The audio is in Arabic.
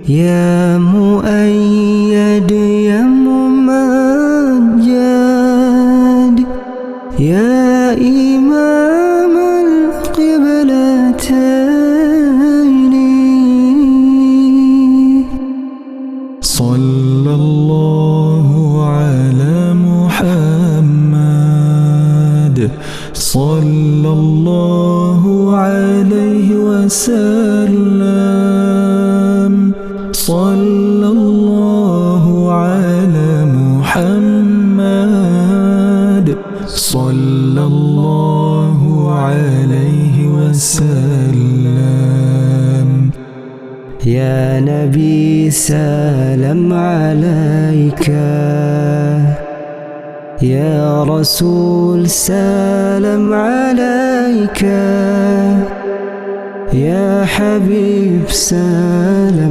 يا مؤيد يا ممجد يا إمام القبلتين صلى الله على محمد صلى الله عليه وسلم صلى الله على محمد صلى الله عليه وسلم يا نبي سلام عليك يا رسول سلام عليك يا حبيب سلام